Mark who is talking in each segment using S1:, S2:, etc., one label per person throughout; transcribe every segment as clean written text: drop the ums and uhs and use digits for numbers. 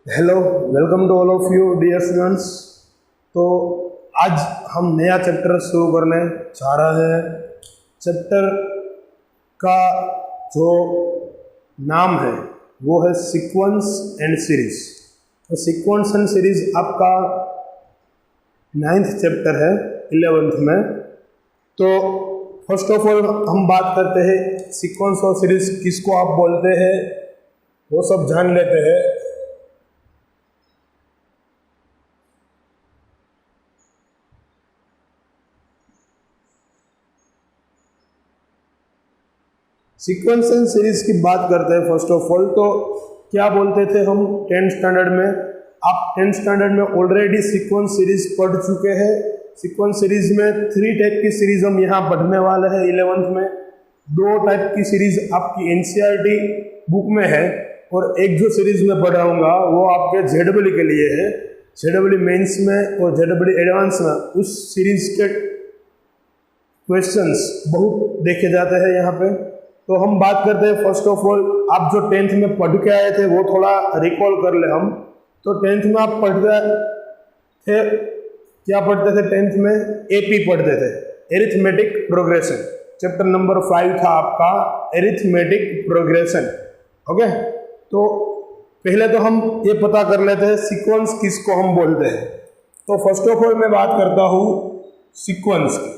S1: Hello, welcome to all of you dear students. तो आज हम नया चैप्टर शुरू करने जा रहे हैं। चैप्टर का जो नाम है वो है सीक्वेंस एंड सीरीज। तो सीक्वेंस एंड सीरीज आपका 9th चैप्टर है 11th में। तो फर्स्ट ऑफ ऑल हम बात करते हैं सीक्वेंस और सीरीज किसको आप बोलते हैं वो सब जान लेते हैं। सीक्वेंस एंड सीरीज की बात करते हैं फर्स्ट ऑफ ऑल। तो क्या बोलते थे हम 10th स्टैंडर्ड में? आप 10th स्टैंडर्ड में ऑलरेडी सीक्वेंस सीरीज पढ़ चुके हैं। सीक्वेंस सीरीज में 3 टाइप की सीरीज हम यहाँ पढ़ने वाले हैं 11th में। 2 टाइप की सीरीज आपकी एनसीईआरटी बुक में है और एक जो सीरीज में पढ़ाऊंगा वो आपके जेडब्ल्यू के लिए है, जेडब्ल्यू मेंस में और जेडब्ल्यू एडवांस में। उस सीरीज के क्वेश्चंस बहुत देखे जाते हैं यहाँ पे। तो हम बात करते हैं फर्स्ट ऑफ ऑल, आप जो 10th में पढ़ के आए थे वो थोड़ा रिकॉल कर ले हम। तो 10th में आप पढ़ते थे, क्या पढ़ते थे 10th में? एपी पढ़ते थे, एरिथमेटिक प्रोग्रेशन। चैप्टर नंबर 5 था आपका एरिथमेटिक प्रोग्रेशन। ओके, तो पहले तो हम ये पता कर लेते हैं सीक्वेंस किसको हम बोलते हैं। तो फर्स्ट ऑफ ऑल मैं बात करता हूँ सीक्वेंस की।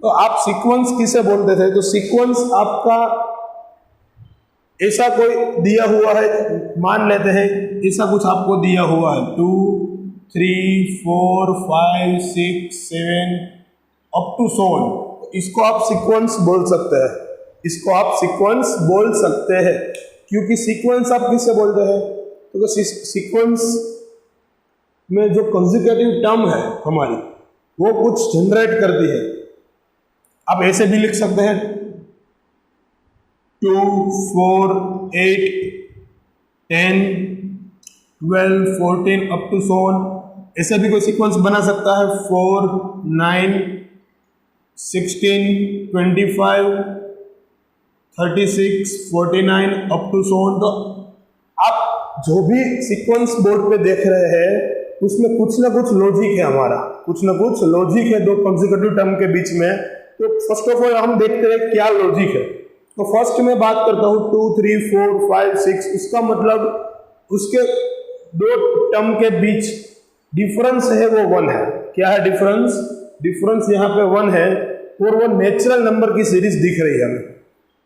S1: तो आप सीक्वेंस किसे बोलते थे? तो सीक्वेंस आपका ऐसा कोई दिया हुआ है, मान लेते हैं ऐसा कुछ आपको दिया हुआ है 2 3 4 5 6 7 अप टू 7। इसको आप सीक्वेंस बोल सकते हैं, इसको आप सीक्वेंस बोल सकते हैं। क्योंकि सीक्वेंस आप किससे बोलते हैं? तो सीक्वेंस में जो कंसेक्यूटिव टर्म है हमारी वो कुछ जनरेट करती है। आप ऐसे भी लिख सकते हैं 2 4 8 10 12 14 अप टू 7। ऐसे भी कोई सीक्वेंस बना सकता है 4 9 16 25 36 49 अप टू 7। तो आप जो भी सीक्वेंस बोर्ड पे देख रहे हैं उसमें कुछ ना कुछ लॉजिक है, हमारा कुछ ना कुछ लॉजिक है 2 कंसेक्यूटिव टर्म के बीच में। तो फर्स्ट ऑफ ऑल हम देखते हैं क्या लॉजिक है। तो फर्स्ट में बात करता हूँ 2 3 4 5 6। इसका मतलब उसके 2 टर्म के बीच डिफरेंस है वो 1 है। क्या है डिफरेंस? डिफरेंस यहाँ पे 1 है और वो नेचुरल नंबर की सीरीज दिख रही है हमें।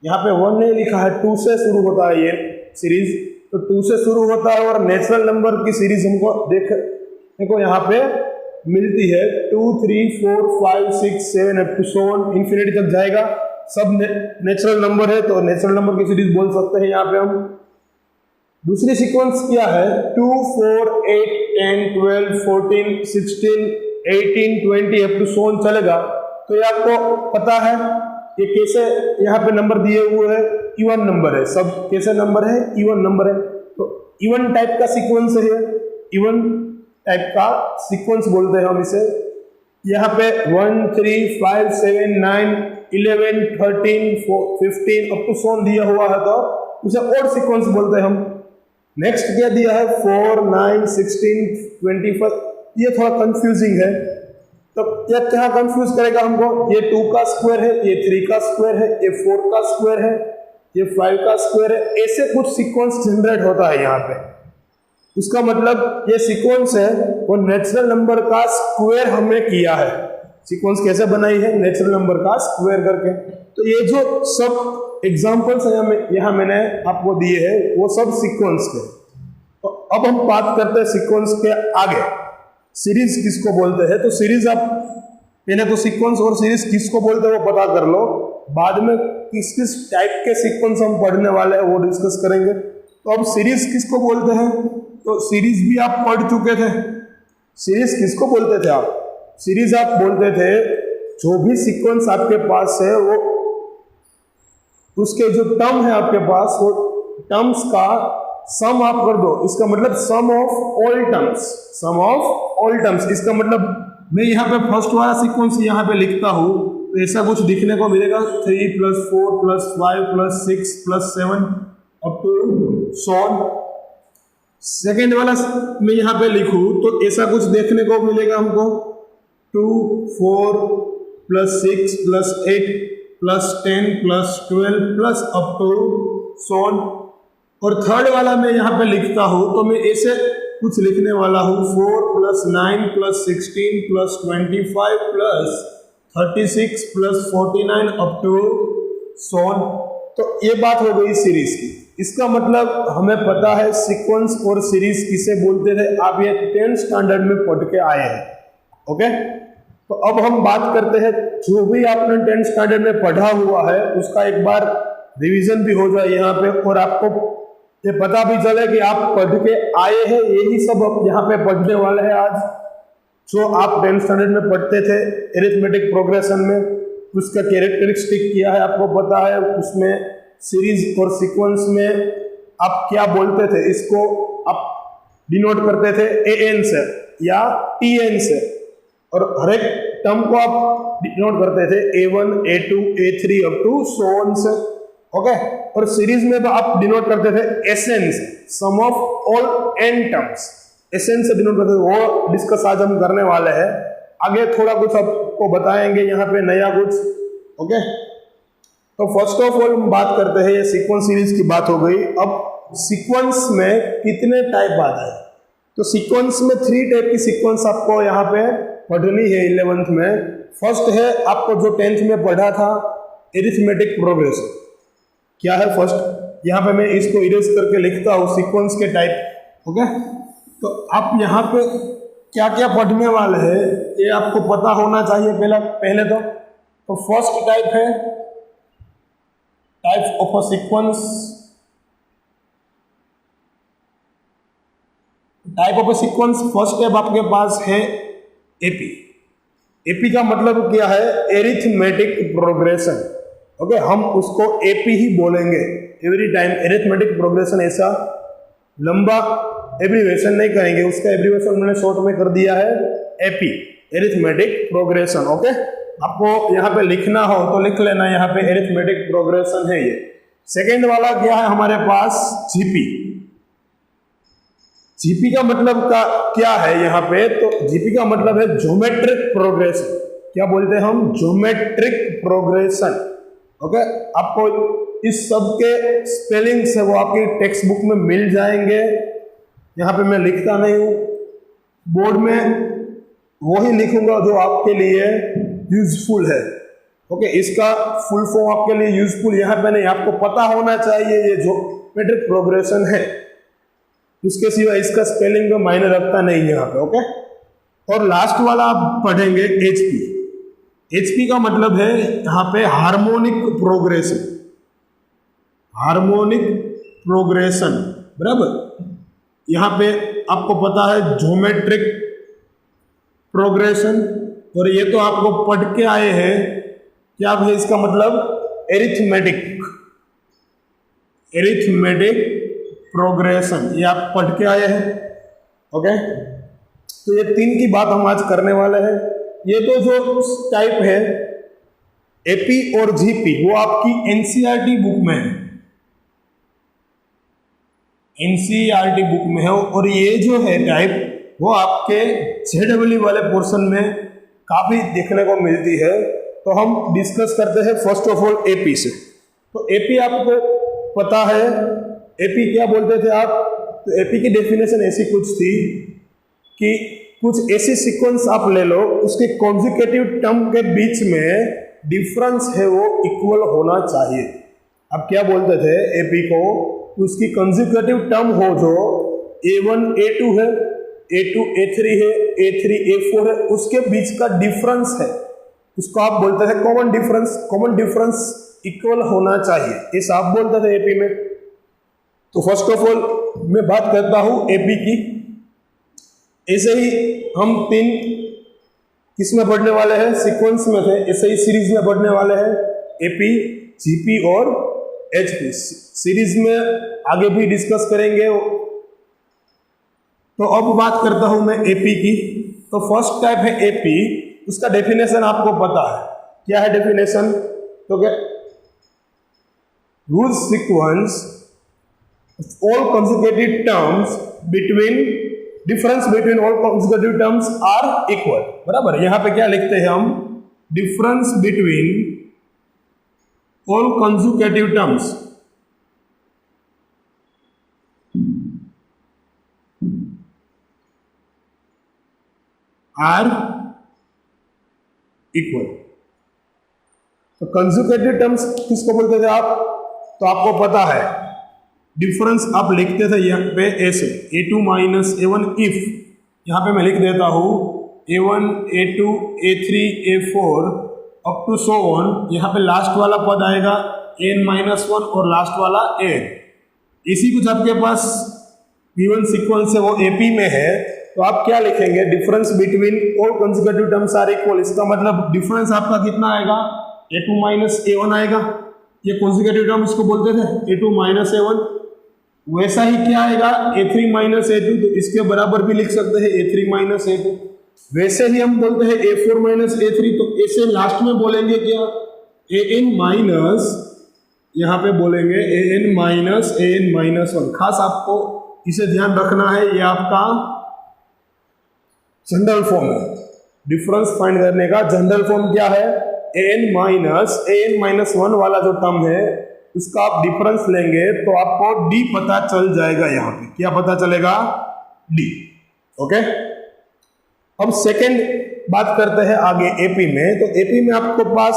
S1: यहाँ पे 1 नहीं लिखा है, 2 से शुरू होता है ये सीरीज। तो 2 से शुरू होता है और नेचुरल नंबर की सीरीज हमको देखने को यहाँ पे मिलती है 2 3 4 5 6 7 अप टू 7 इंफिनिटी तक जाएगा। सब नेचुरल नंबर है तो नेचुरल नंबर की सीरीज बोल सकते हैं यहाँ पे हम। दूसरी सीक्वेंस क्या है? 2 4 8 10 12 14 16 18 20 अप टू 7 चलेगा। तो ये आपको पता है ये कैसे यहाँ पे नंबर दिए हुए हैं, इवन नंबर है। सब कैसे नंबर है? इवन नंबर है। तो इवन टाइप का सीक्वेंस है, इवन टाइप का सीक्वेंस बोलते हैं हम इसे। यहाँ पे 1 3 5 7 9 11 13 15 अप टू 7 दिया हुआ है तो उसे और सीक्वेंस बोलते हैं हम। नेक्स्ट क्या दिया है 4 9 16 25। ये थोड़ा कंफ्यूजिंग है, तो ये क्या कंफ्यूज करेगा हमको? ये 2 का स्क्वायर है, ये 3 का स्क्वायर है, ये 4 का स्क्वायर है, ये 5 का स्क्वायर है। ऐसे कुछ सीक्वेंस जनरेट होता है यहाँ पे। उसका मतलब ये सीक्वेंस है वो नेचुरल नंबर का स्क्वायर हमने किया है। सीक्वेंस कैसे बनाई है? नेचुरल नंबर का स्क्वायर करके। तो ये जो सब एग्जांपल्स यहाँ मैंने आपको दिए हैं वो सब सीक्वेंस के। तो अब हम बात करते हैं सीक्वेंस के आगे सीरीज किसको बोलते हैं। तो सीरीज आप पहले तो सीक्वेंस और सीरीज किसको बोलते हैं वो पता कर लो, बाद में किस किस टाइप के सीक्वेंस हम पढ़ने वाले हैं वो डिस्कस करेंगे। तो अब सीरीज किसको बोलते हैं? तो सीरीज भी आप पढ़ चुके थे। सीरीज किसको बोलते थे आप? सीरीज आप बोलते थे जो भी सीक्वेंस आपके पास है वो उसके जो टर्म है आपके पास वो टर्म्स का सम आप कर दो। इसका मतलब sum of all terms, sum of all terms. इसका मतलब मैं यहाँ पे फर्स्ट वाला सीक्वेंस यहाँ पे लिखता हूँ तो ऐसा कुछ दिखने को मिलेगा 3 + 4 + 5 + 6 + 7 अप टू सॉन। सेकेंड वाला मैं यहाँ पे लिखूँ तो ऐसा कुछ देखने को मिलेगा हमको, 2 4 + 6 + 8 + 10 + 12 प्लस अप टू सॉन। और थर्ड वाला मैं यहाँ पे लिखता हूँ तो मैं ऐसे कुछ लिखने वाला हूँ, 4 + 9 + 16 + 25 + 36 + 49 अप टू सॉन। तो ये बात हो गई सीरीज की। इसका मतलब हमें पता है सीक्वेंस और सीरीज किसे बोलते थे, आप ये 10th स्टैंडर्ड में पढ़ के आए हैं। ओके, तो अब हम बात करते हैं, जो भी आपने 10th स्टैंडर्ड में पढ़ा हुआ है उसका एक बार रिवीजन भी हो जाए यहाँ पे, और आपको ये पता भी चले कि आप पढ़ के आए हैं। यही सब अब यहाँ पे पढ़ने वाले हैं आज, जो आप 10th स्टैंडर्ड में पढ़ते थे एरिथमेटिक प्रोग्रेशन में, उसका कैरेक्टरिस्टिक क्या है आपको पता है, उसमें सीरीज और सीक्वेंस में आप क्या बोलते थे, इसको आप डिनोट करते थे AN से या TN से, और हर एक टर्म को आप डिनोट करते थे A1 A2 A3 up to so on से। ओके, और सीरीज में आप डिनोट करते थे SN से, sum of all n terms, SN से डिनोट करते थे। वो डिस्कस आज हम करने वाले हैं, आगे थोड़ा कुछ आपको बताएंगे यहाँ पे नया कुछ। ओके, तो फर्स्ट ऑफ ऑल हम बात करते हैं, ये सीक्वेंस सीरीज की बात हो गई। अब सीक्वेंस में कितने टाइप आता है, तो सीक्वेंस में 3 टाइप की सीक्वेंस आपको यहाँ पे पढ़नी है 11th में। फर्स्ट है आपको जो 10th में पढ़ा था, एरिथमेटिक प्रोग्रेशन। क्या है फर्स्ट, यहाँ पे मैं इसको इरेज करके लिखता हूँ सीक्वेंस के टाइप। ओके, तो आप यहाँ पे क्या क्या पढ़ने वाले हैं ये आपको पता होना चाहिए पहले तो फर्स्ट टाइप है types of a sequence. Type of a sequence first type आपके पास है एपी। एपी का मतलब क्या है, एरिथमेटिक प्रोग्रेशन। ओके, हम उसको एपी ही बोलेंगे एवरी टाइम। एरिथमेटिक प्रोग्रेशन ऐसा लंबा एब्रीवेशन नहीं करेंगे, उसका एब्रीवेशन मैंने शॉर्ट में कर दिया है एपी, एरिथमेटिक प्रोग्रेशन। ओके, आपको यहाँ पे लिखना हो तो लिख लेना, यहाँ पे एरिथमेटिक प्रोग्रेशन है ये। सेकेंड वाला क्या है हमारे पास, जीपी। जीपी का मतलब क्या है यहाँ पे, तो जीपी का मतलब है ज्योमेट्रिक प्रोग्रेशन। क्या बोलते हैं हम, ज्योमेट्रिक प्रोग्रेशन। ओके, आपको इस सब के स्पेलिंग्स है वो आपकी टेक्स्ट बुक में मिल जाएंगे। यहाँ पे मैं लिखता नहीं हूँ, बोर्ड में वही लिखूंगा जो आपके लिए यूजफुल है। ओके, इसका फुल फॉर्म आपके लिए यूजफुल यहाँ पे नहीं, आपको पता होना चाहिए ये ज्योमेट्रिक प्रोग्रेशन है, उसके सिवा इसका स्पेलिंग में मायने रखता नहीं यहाँ पे। ओके, और लास्ट वाला आप पढ़ेंगे एचपी। एचपी का मतलब है यहाँ पे हार्मोनिक प्रोग्रेशन। हार्मोनिक प्रोग्रेशन बराबर, यहाँ पे आपको पता है ज्योमेट्रिक प्रोग्रेशन, और ये तो आपको पढ़ के आए हैं। क्या है इसका मतलब, एरिथमेटिक। एरिथमेटिक प्रोग्रेशन ये आप पढ़ के आए हैं। ओके, तो ये 3 की बात हम आज करने वाले हैं। ये तो जो टाइप है एपी और जीपी वो आपकी एनसीईआरटी बुक में है, एनसीईआरटी बुक में है। और ये जो है टाइप वो आपके जेडब्ल्यू वाले पोर्शन में काफी देखने को मिलती है। तो हम डिस्कस करते हैं फर्स्ट ऑफ ऑल एपी से। तो एपी आपको पता है, एपी क्या बोलते थे आप, तो एपी की डेफिनेशन ऐसी कुछ थी कि कुछ ऐसी सीक्वेंस आप ले लो, उसके कॉन्जिक्यूटिव टर्म के बीच में डिफरेंस है वो इक्वल होना चाहिए। अब क्या बोलते थे एपी को, उसकी कॉन्जिक्यूटिव टर्म हो जो A1 A2 है, A2 A3 है, A3 A4 है, उसके बीच का डिफरेंस है, उसको आप बोलते थे common difference. Common difference equal होना चाहिए, ऐसा आप बोलते थे एपी में। तो फर्स्ट ऑफ ऑल मैं बात करता हूं एपी की। ऐसे ही हम 3 किसमें पढ़ने वाले हैं, सीक्वेंस में थे, ऐसे ही सीरीज में पढ़ने वाले हैं, एपी, जीपी और एचपी। सीरीज में आगे भी डिस्कस करेंगे। तो अब बात करता हूं मैं एपी की। तो फर्स्ट टाइप है एपी, उसका डेफिनेशन आपको पता है। क्या है डेफिनेशन, तो क्या, whose sequence all consecutive terms between difference between all consecutive terms are equal। बराबर, यहां पे क्या लिखते हैं हम, difference between all consecutive terms are equal। तो कंसेक्यूटिव टर्म्स किसको बोलते थे आप, तो आपको पता है डिफरेंस आप लिखते थे यहाँ पे ऐसे a2 माइनस a1 इफ, यहाँ पे मैं लिख देता हूँ a1 a2 a3 a4 up to so on, यहाँ पे लास्ट वाला पद आएगा n माइनस 1 और लास्ट वाला n। इसी कुछ आपके पास गिवन सीक्वेंस है वो AP में है, तो आप क्या लिखेंगे, difference between all consecutive terms are equal. इसका मतलब डिफरेंस आपका कितना आएगा, a2 माइनस a1 आएगा। ये कंसेक्यूटिव टर्म इसको बोलते थे a2 माइनस a1। वैसा ही क्या आएगा a3 माइनस a2, तो इसके बराबर भी लिख सकते हैं a3 माइनस a2। वैसे ही हम बोलते हैं a4 माइनस a3, तो ऐसे लास्ट में बोलेंगे क्या an माइनस, यहाँ पे बोलेंगे an माइनस 1। खास आपको इसे ध्यान रखना है, ये आपका जनरल फॉर्म है। डिफरेंस फाइंड करने का जनरल फॉर्म क्या है, an माइनस 1 वाला जो टर्म है उसका आप डिफरेंस लेंगे तो आपको d पता चल जाएगा। यहाँ पे क्या पता चलेगा, d। ओके, अब सेकेंड बात करते हैं आगे AP में। तो AP में आपको पास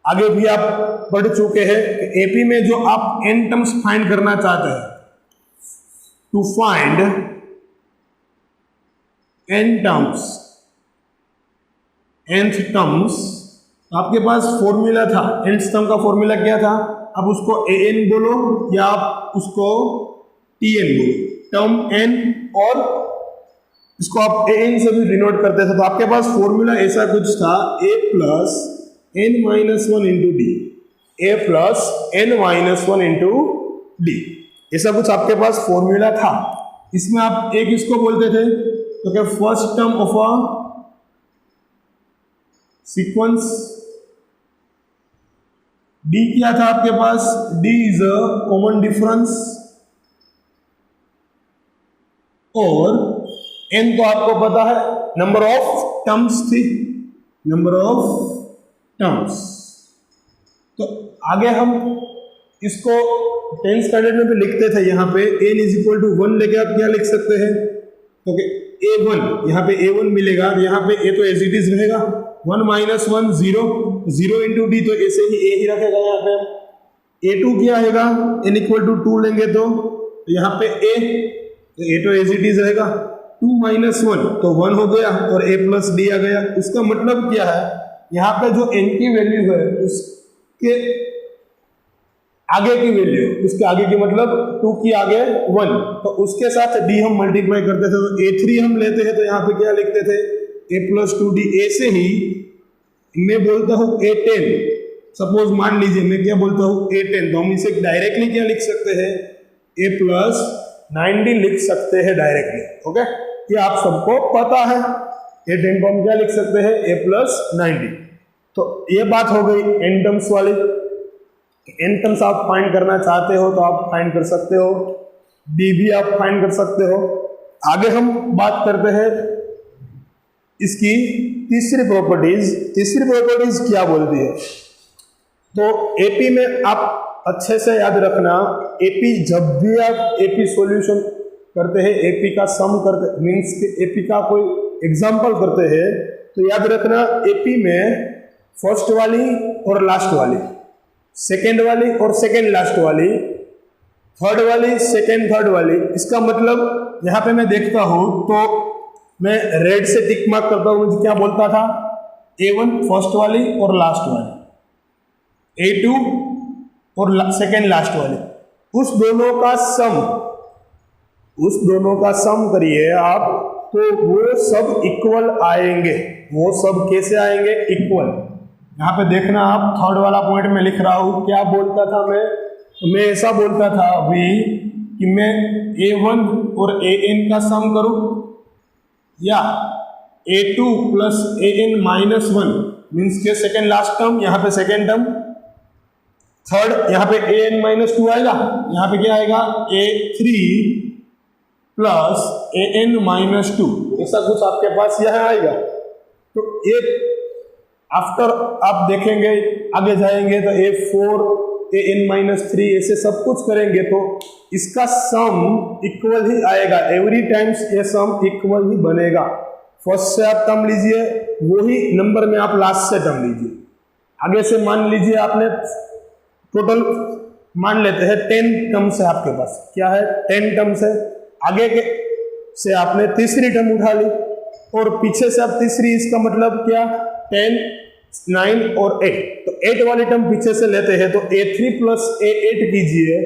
S1: आगे भी आप पढ़ चुके हैं कि AP में जो आप n टर्म्स फाइंड करना चाहते हैं, to find n terms, nth terms, आपके पास फॉर्मूला था। nth टर्म का फॉर्मूला क्या था, आप उसको an बोलो या आप उसको tn बोलो, टर्म n, और इसको आप an से भी डिनोट करते थे। तो आपके पास फॉर्मूला ऐसा कुछ था, a plus n minus 1 into D, a plus n minus 1 into D, ऐसा कुछ आपके पास फॉर्मूला था। इसमें आप एक इसको बोलते थे तो क्या first term of a sequence, d क्या था आपके पास, d is a common difference, और n तो आपको पता है नंबर ऑफ टर्म्स थी, नंबर ऑफ टर्म्स। तो आगे हम इसको 10th स्टैंडर्ड में भी लिखते थे, यहाँ पे n इज इक्वल टू 1 लेके आप क्या लिख सकते हैं, तो a1, यहाँ पे a1 मिलेगा, यहाँ पे a तो एज इट इज रहेगा, 1 माइनस 1 0, 0 इंटू डी, तो ऐसे ही a ही रखेगा। यहाँ पे a2 क्या आएगा, n इक्वल टू 2 लेंगे तो यहाँ पे a तो एज इट इज रहेगा, 2 माइनस 1 तो 1 हो गया और a प्लस डी आ गया। इसका मतलब क्या है, यहाँ पे जो n की वैल्यू है उसके आगे की वैल्यू, उसके आगे की मतलब 2 की आगे 1, तो उसके साथ d हम मल्टीप्लाई करते थे, तो a3 हम लेते हैं तो यहाँ पे क्या लिखते थे a प्लस 2d। ऐसे ही मैं बोलता हूँ a10, सपोज मान लीजिए मैं क्या बोलता हूँ a10, तो हम इसे डायरेक्टली क्या लिख सकते हैं, a प्लस 9d लिख सकते हैं डायरेक्टली। ओके, ये आप सबको पता है, a10 को हम क्या लिख सकते हैं, a प्लस 9d। तो ये बात हो गई n टर्म्स वाली। n टर्म्स आप फाइंड करना चाहते हो तो आप फाइंड कर सकते हो, d भी आप फाइंड कर सकते हो। आगे हम बात करते हैं इसकी तीसरी प्रॉपर्टीज। तीसरी प्रॉपर्टीज क्या बोलती है, तो AP में आप अच्छे से याद रखना, AP जब भी आप AP सॉल्यूशन करते हैं, AP का सम करते मीन्स कि AP का कोई एग्जाम्पल करते हैं, तो याद रखना AP में फर्स्ट वाली और लास्ट वाली, सेकेंड वाली और सेकेंड लास्ट वाली, थर्ड वाली सेकेंड थर्ड वाली। इसका मतलब यहाँ पे मैं देखता हूँ तो मैं रेड से टिक मार्क करता हूँ, मुझे क्या बोलता था, A1 फर्स्ट वाली और लास्ट वाली, A2 और सेकेंड लास्ट वाली, उस दोनों का सम करिए आप, तो वो सब इक्वल आएंगे। वो सब कैसे आएंगे, इक्वल। यहाँ पे देखना आप, थर्ड वाला पॉइंट में लिख रहा हूँ, क्या बोलता था मैं ऐसा बोलता था अभी कि मैं A1 और AN का सम करूँ, या A2 plus AN minus 1 means के सेकेंड लास्ट टर्म, यहाँ पे सेकेंड टर्म, थर्ड यहाँ पे ए एन माइनस टू आएगा, यहाँ पे क्या आएगा A3 plus AN minus two, ऐसा कुछ आपके पास यहाँ आएगा। तो एक आफ्टर आप देखेंगे आगे जाएंगे तो A4 AN माइनस थ्री ऐसे सब कुछ करेंगे तो इसका सम इक्वल ही आएगा, एवरी टाइम्स ये सम इक्वल ही बनेगा। फर्स्ट से आप टर्म लीजिए, वही नंबर में आप लास्ट से टर्म लीजिए। आगे से मान लीजिए आपने टोटल मान लेते हैं 10 टर्म्स है आपके पास, क्या है 10 टर्म्स है, आगे के से आपने तीसरी टर्म उठा ली और पीछे से आप तीसरी, इसका मतलब क्या 10 9 और 8, तो 8 वाली टर्म पीछे से लेते हैं तो A3 प्लस A8 कीजिए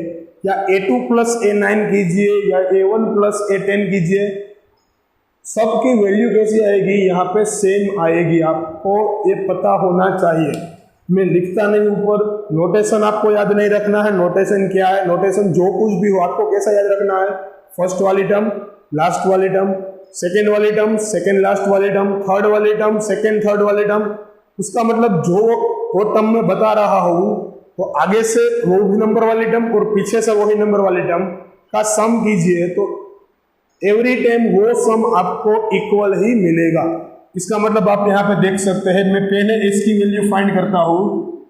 S1: या A2 प्लस A9 कीजिए या A1 प्लस A10 कीजिए, सबकी वैल्यू कैसी आएगी यहाँ पे सेम आएगी। आपको ये पता होना चाहिए, मैं लिखता नहीं ऊपर, नोटेशन आपको याद नहीं रखना है। नोटेशन क्या है, नोटेशन जो कुछ भी हो आपको कैसा याद रखना है, फर्स्ट वाली टर्म लास्ट वाली टर्म, सेकेंड वाली टर्म सेकेंड लास्ट वाली टर्म, थर्ड वाली टर्म सेकेंड थर्ड वाली टर्म, उसका मतलब जो वो टर्म में बता रहा हूँ तो आगे से वो भी नंबर वाली टर्म और पीछे से वही नंबर वाली टर्म का सम कीजिए तो एवरी टाइम वो सम आपको इक्वल ही मिलेगा। इसका मतलब आप यहाँ पे देख सकते हैं, मैं पहले इसकी वैल्यू फाइंड करता हूँ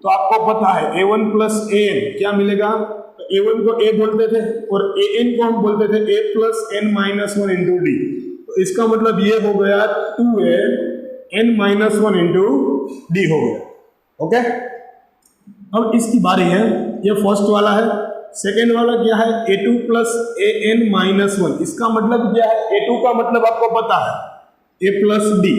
S1: तो आपको पता है A1 प्लस AN क्या मिलेगा, तो A1 को A बोलते थे और AN को हम बोलते थे A plus N minus one into D, तो इसका मतलब ये हो गया 2A N minus one into D हो गया। ओके, अब इसकी बारी है, ये फर्स्ट वाला है, सेकेंड वाला क्या है A2 plus AN minus one, इसका मतलब क्या है A2 का मतलब आपको पता है A प्लस डी,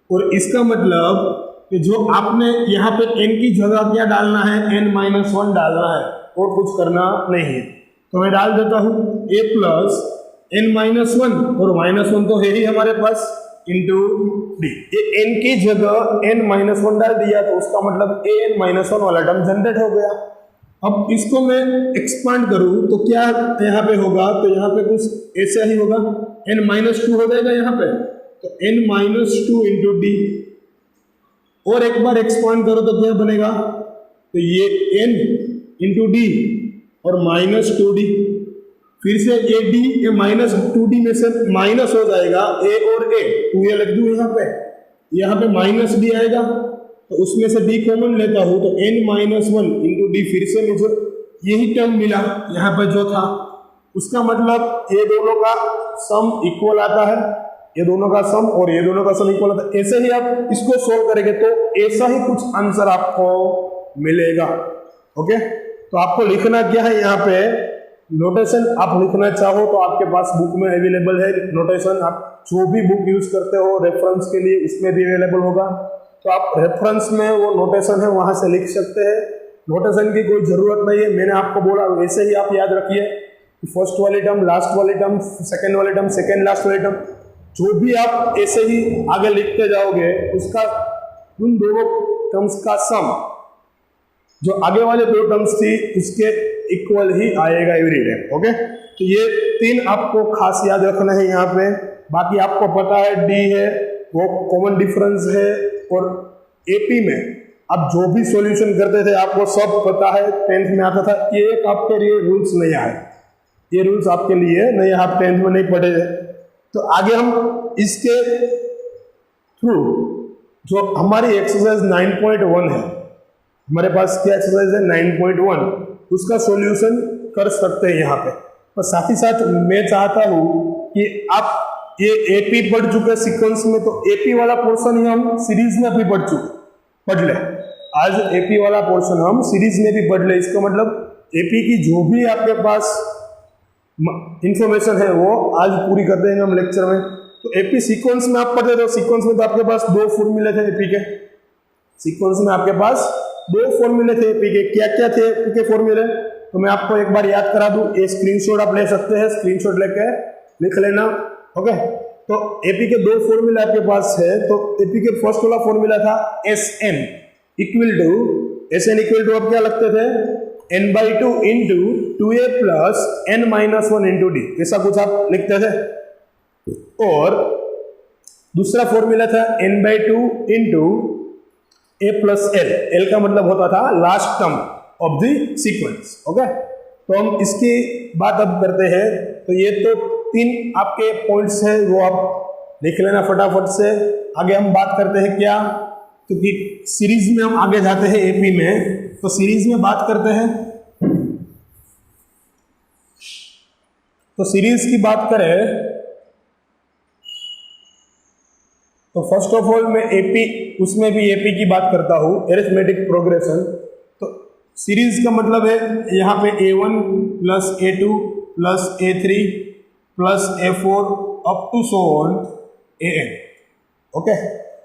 S1: और इसका मतलब कि जो आपने यहाँ पे n की जगह क्या डालना है n माइनस वन डालना है और कुछ करना नहीं है। तो मैं डाल देता हूँ A plus n minus one और माइनस वन तो है ही हमारे पास इंटू डी, ये n की जगह n माइनस वन डाल दिया तो उसका मतलब AN माइनस वन वाला टर्म जनरेट हो गया। अब इसको मैं एक्सपांड करूं तो क्या यहाँ पे होगा, तो यहाँ पे कुछ ऐसा ही होगा, n माइनस टू हो जाएगा यहाँ पे, तो n minus two into D, और एक बार एक्सपांड करो तो क्या बनेगा, तो ये n इंटू डी और माइनस टू डी, फिर से ए डी, ये माइनस टू डी में से माइनस हो जाएगा a और a, 2a लिख दूं यहाँ पे माइनस डी आएगा तो उसमें से डी कॉमन लेता हूँ तो n minus one into D, फिर से मुझे यही टर्म मिला यहाँ पे जो था, उसका मतलब ये दोनों का सम इक्वल आता है, ये दोनों का सम और ये दोनों का सम इक्वल आता है। ऐसे ही आप इसको सोल्व करेंगे तो ऐसा ही कुछ आंसर आपको मिलेगा। ओके, तो आपको लिखना क्या है यहाँ पे, नोटेशन आप लिखना चाहो तो आपके पास बुक में अवेलेबल है नोटेशन, आप जो भी बुक यूज करते हो रेफरेंस के लिए उसमें भी अवेलेबल होगा, तो आप रेफरेंस में वो नोटेशन है वहां से लिख सकते हैं। नोटेशन की कोई जरूरत नहीं है, मैंने आपको बोला वैसे ही आप याद रखिए कि फर्स्ट वाली टर्म लास्ट वाली टर्म सेकेंड वाली टर्म सेकेंड लास्ट वाली टर्म, जो भी आप ऐसे ही आगे लिखते जाओगे उसका उन दोनों टर्म्स का सम जो आगे वाले दो टर्म्स थी उसके इक्वल ही आएगा एवरी टाइम। ओके, तो ये तीन आपको खास याद रखना है यहाँ पे। बाकी आपको पता है डी है वो कॉमन डिफरेंस है, और एपी में आप जो भी सॉल्यूशन करते थे आपको सब पता है, 10th में आता था। ये एक आपके लिए रूल्स नहीं आए, ये रूल्स आपके लिए नहीं, आप 10th में नहीं पढ़े। तो आगे हम इसके थ्रू जो हमारी एक्सरसाइज 9.1 है, हमारे पास क्या एक्सरसाइज है 9.1, उसका सॉल्यूशन कर सकते हैं यहाँ पे। और साथ ही साथ मैं चाहता हूँ कि आप ये एपी पढ़ चुके सीक्वेंस में, तो एपी वाला पोर्शन ही हम सीरीज में भी पढ़ ले। आज एपी वाला पोर्शन हम सीरीज में भी पढ़ ले, इसका मतलब एपी की जो भी आपके पास इंफॉर्मेशन है वो आज पूरी कर देंगे हम लेक्चर में। तो एपी सीक्वेंस में आप पढ़ते थे, सीक्वेंस में तो आपके पास दो फॉर्मूले थे एपी के, सीक्वेंस में आपके पास दो फॉर्मूले थे एपी के। क्या क्या थे एपी के फॉर्मूले, तो मैं आपको एक बार याद करा दूं, ये स्क्रीनशॉट आप ले सकते हैं, स्क्रीनशॉट लेके लिख लेना। ओके, तो एपी के दो फॉर्मूला आपके पास है। तो एपी के फर्स्ट वाला फॉर्मूला था SN इक्वल टू आप क्या लगते थे n/2 into 2a plus n minus one into D, ऐसा कुछ आप लिखते थे। और दूसरा फॉर्मूला था n/2 into a plus l, l का मतलब होता था last term, of the sequence. Okay, तो हम इसकी बात अब करते हैं। तो ये तो 3 आपके पॉइंट्स हैं, वो आप लिख लेना फटाफट से। आगे हम बात करते हैं क्या, क्योंकि सीरीज में हम आगे जाते हैं एपी में, तो सीरीज में बात करते हैं। तो सीरीज की बात करें तो फर्स्ट ऑफ ऑल मैं एपी, उसमें भी एपी की बात करता हूँ, एरिथमेटिक प्रोग्रेशन। तो सीरीज का मतलब है यहाँ पे A1 plus A2 plus A3 plus A4 up to so on AN। Okay,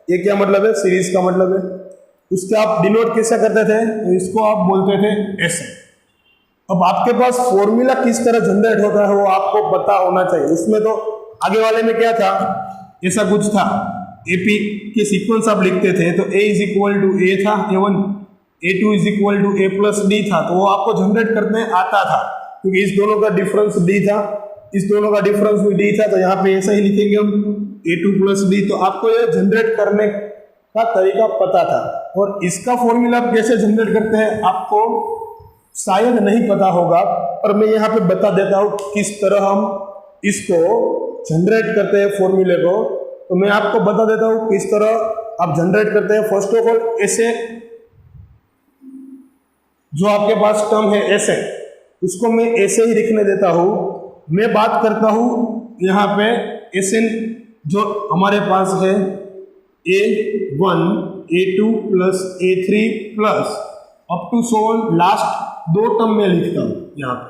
S1: ये क्या मतलब है, सीरीज का मतलब है। उसके आप डिनोट कैसे करते थे, तो इसको आप बोलते थे ऐसे। अब आपके पास फॉर्मूला किस तरह जनरेट होता है वो आपको पता होना चाहिए। उसमें तो आगे वाले में क्या था, ऐसा कुछ था, एपी के सीक्वेंस आप लिखते थे तो A is equal to A था A1, A2 is equal to A plus D था, तो वो आपको जनरेट करने आता था, क्योंकि इस दोनों का डिफरेंस D था, इस दोनों का डिफरेंस भी D था, तो यहाँ पे ऐसा ही लिखेंगे हम A2 प्लस D। तो आपको ये जनरेट करने का तरीका पता था। और इसका फॉर्मूला आप कैसे जनरेट करते हैं आपको शायद नहीं पता होगा, पर मैं यहाँ पे बता देता हूँ किस तरह हम इसको जनरेट करते हैं फॉर्मूले को। तो मैं आपको बता देता हूँ किस तरह आप जनरेट करते हैं। फर्स्ट ऑफ ऑल ऐसे जो आपके पास टर्म है ऐसे, उसको मैं ऐसे ही लिखने देता हूँ। मैं बात करता हूँ यहाँ पे Sn जो हमारे पास है A1 A2 plus A3 plus up to so on last 2 term में लिखता हूँ। यहाँ पे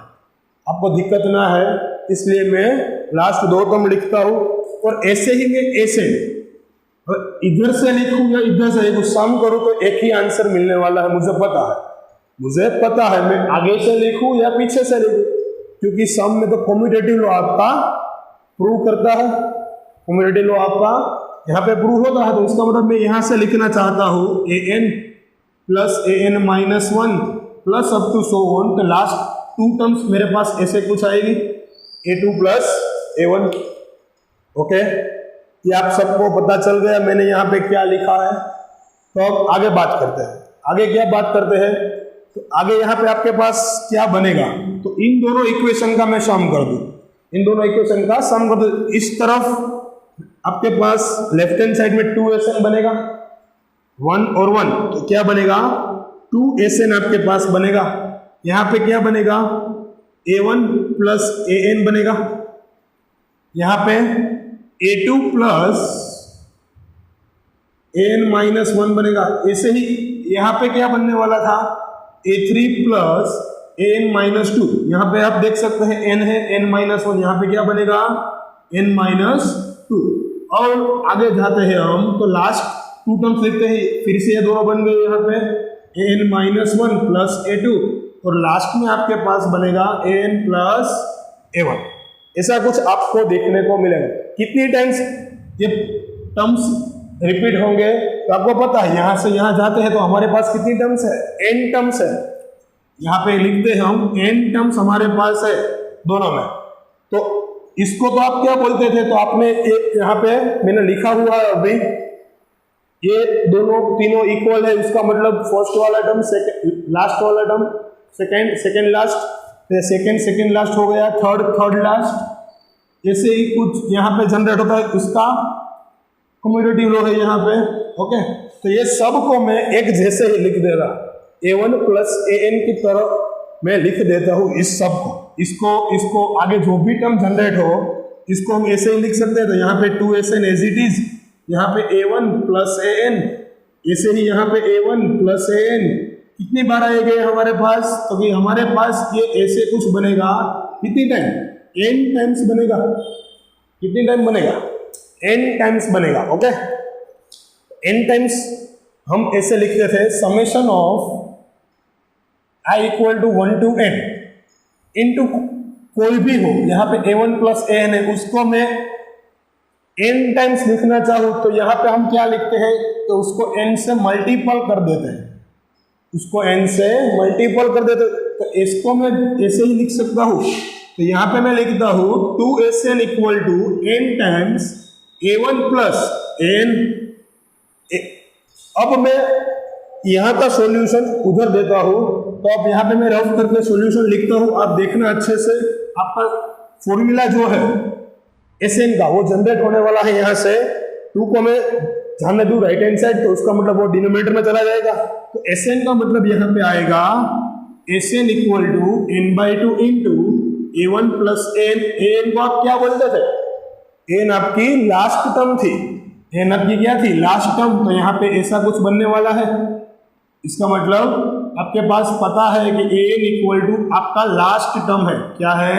S1: आपको दिक्कत ना है इसलिए मैं लास्ट 2 टर्म लिखता हूँ। और ऐसे ही मैं ऐसे इधर से लिखूं या इधर से लिखूं, सम करूं तो एक ही आंसर मिलने वाला है, मुझे पता है मैं आगे से लिखूं या पीछे से लिखूं, क्योंकि सम में तो कम्यूटेटिव लॉ आपका प्रूव करता है, कम्यूटेटिव लॉ आपका यहाँ पे प्रूव होता है। तो इसका मतलब मैं यहाँ से लिखना चाहता हूँ an plus an minus 1 plus up to so on, तो लास्ट 2 टर्म्स मेरे पास ऐसे कुछ आएगी A2 प्लस A1। ओके, ये आप सबको पता चल गया मैंने यहाँ पे क्या लिखा है। तो अब आगे बात करते हैं। आगे क्या बात करते हैं, तो आगे यहाँ पे आपके पास क्या बनेगा, तो इन दोनों इक्वेशन का मैं सम कर दूं, इन दोनों इक्वेशन का सम कर दूं। इस तरफ आपके पास लेफ्ट हैंड साइड में 2Sn बनेगा, 1 और 1, तो क्या बनेगा 2Sn आपके पास बनेगा। यहाँ पे क्या बनेगा A1 प्लस AN बनेगा, यहाँ पे A2 प्लस AN माइनस 1 बनेगा। ऐसे ही यहाँ पे क्या बनने वाला था A3 प्लस AN माइनस 2, यहाँ पे आप देख सकते हैं N है N माइनस 1, यहाँ पे क्या बनेगा N माइनस 2। और आगे जाते हैं हम तो लास्ट 2 टर्म्स लिखते हैं, फिर से ये दोनों बन गए यहाँ पे AN माइनस 1 प्लस A2, और लास्ट में आपके पास बनेगा AN प्लस A1। ऐसा कुछ आपको देखने को मिलेगा। कितनी टाइम्स ये टर्म्स रिपीट होंगे तो आपको पता है, यहाँ से यहाँ जाते हैं तो हमारे पास कितनी टर्म्स है, n टर्म्स है। यहाँ पे लिखते हैं हम n टर्म्स हमारे पास है दोनों में। तो इसको तो आप क्या बोलते थे, तो आपने एक यहाँ पे मैंने लिखा हुआ है अभी, ये दोनों तीनों इक्वल है, उसका मतलब फर्स्ट वाला टर्म लास्ट वाला term second last, second last हो गया, थर्ड लास्ट, ऐसे ही कुछ यहाँ पे जनरेट होता है, उसका कम्यूटेटिव लॉ है यहाँ पे। ओके, तो ये सब को मैं एक जैसे ही लिख दे रहा, A1 प्लस AN की तरह मैं लिख देता हूँ इस सब को। इसको आगे जो भी टर्म जनरेट हो इसको हम ऐसे ही लिख सकते हैं। तो यहाँ पे 2Sn एज इट इज, यहाँ पे A1 प्लस AN, ऐसे ही यहाँ पे A1 प्लस AN कितनी बार आएंगे हमारे पास, तो कि हमारे पास ये ऐसे कुछ बनेगा कितनी टाइम, n टाइम्स बनेगा। कितनी टाइम बनेगा, n टाइम्स बनेगा। ओके, n टाइम्स हम ऐसे लिखते थे summation of i equal to 1 to n into कोई भी हो, यहाँ पे A1 प्लस AN है, उसको मैं n टाइम्स लिखना चाहूँ तो यहाँ पे हम क्या लिखते हैं, तो उसको n से मल्टीपल कर देते हैं, उसको n से मल्टीपल कर देते। तो इसको मैं ऐसे ही लिख सकता हूँ, तो यहाँ पे मैं लिखता हूँ 2Sn equal to n times A1 plus AN। अब मैं यहाँ का सॉल्यूशन उधर देता हूँ, तो अब यहाँ पे मैं रफ करके सॉल्यूशन लिखता हूँ, आप देखना अच्छे से। आपका फॉर्मूला जो है Sn का वो जनरेट होने वाला है यहाँ से। 2 को मैं जाने दूं राइट हैंड साइड, तो उसका मतलब वो डिनोमिनेटर में चला जाएगा। तो Sn का मतलब यहाँ पे आएगा Sn equal to n/2 into a1 plus n। an को आप क्या बोलते थे? n आपकी लास्ट टर्म थी। n आपकी क्या थी? Last term. तो यहाँ पे ऐसा कुछ बनने वाला है। इसका मतलब आपके पास पता है कि an इक्वल टू आपका लास्ट टर्म है। क्या है?